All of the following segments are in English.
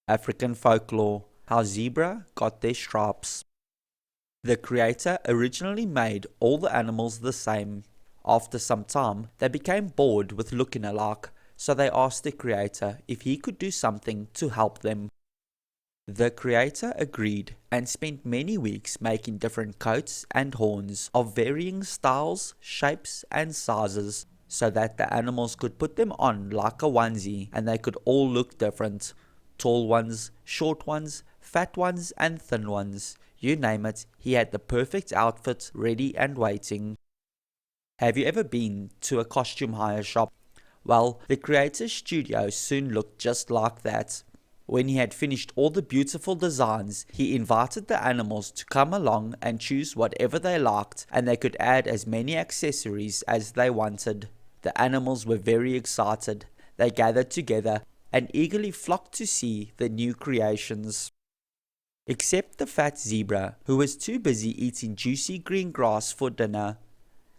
African Folklore, How Zebra Got Their Stripes. The creator originally made all the animals the same. After some time, they became bored with looking alike, so they asked the creator if he could do something to help them. The creator agreed and spent many weeks making different coats and horns of varying styles, shapes, and sizes, so that the animals could put them on like a onesie and they could all look different. Tall ones, short ones, fat ones, and thin ones. You name it, he had the perfect outfit ready and waiting. Have you ever been to a costume hire shop? Well, the creator's studio soon looked just like that. When he had finished all the beautiful designs, he invited the animals to come along and choose whatever they liked, and they could add as many accessories as they wanted. The animals were very excited. They gathered together and eagerly flocked to see the new creations. Except the fat zebra, who was too busy eating juicy green grass for dinner.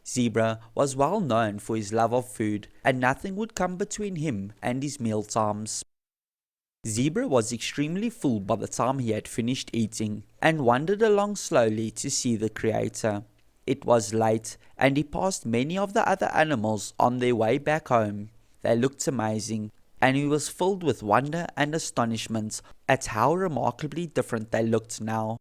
Zebra was well known for his love of food, and nothing would come between him and his mealtimes. Zebra was extremely full by the time he had finished eating, and wandered along slowly to see the creator. It was late, and he passed many of the other animals on their way back home. They looked amazing, and he was filled with wonder and astonishment at how remarkably different they looked now.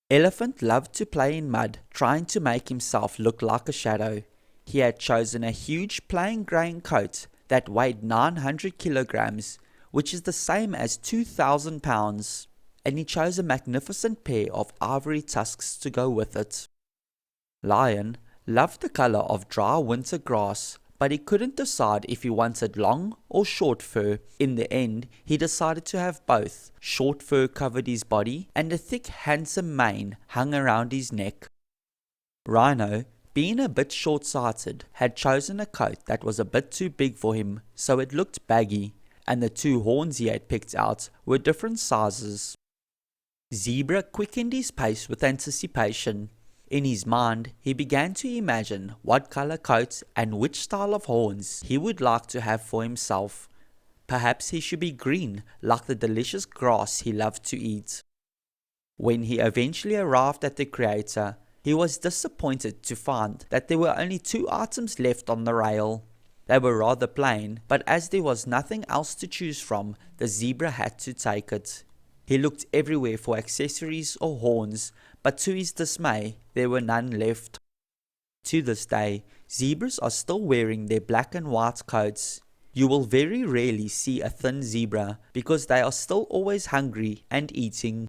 Elephant loved to play in mud, trying to make himself look like a shadow. He had chosen a huge plain grain coat that weighed 900 kilograms, which is the same as 2,000 pounds, and he chose a magnificent pair of ivory tusks to go with it. Lion loved the color of dry winter grass, but he couldn't decide if he wanted long or short fur. In the end, he decided to have both. Short fur covered his body, and a thick, handsome mane hung around his neck. Rhino, being a bit short-sighted, had chosen a coat that was a bit too big for him, so it looked baggy, and the two horns he had picked out were different sizes. Zebra quickened his pace with anticipation. In his mind, he began to imagine what color coat and which style of horns he would like to have for himself. Perhaps he should be green, like the delicious grass he loved to eat. When he eventually arrived at the creator, he was disappointed to find that there were only 2 items left on the rail. They were rather plain, but as there was nothing else to choose from, the zebra had to take it. He looked everywhere for accessories or horns, but to his dismay, there were none left. To this day, zebras are still wearing their black and white coats. You will very rarely see a thin zebra because they are still always hungry and eating.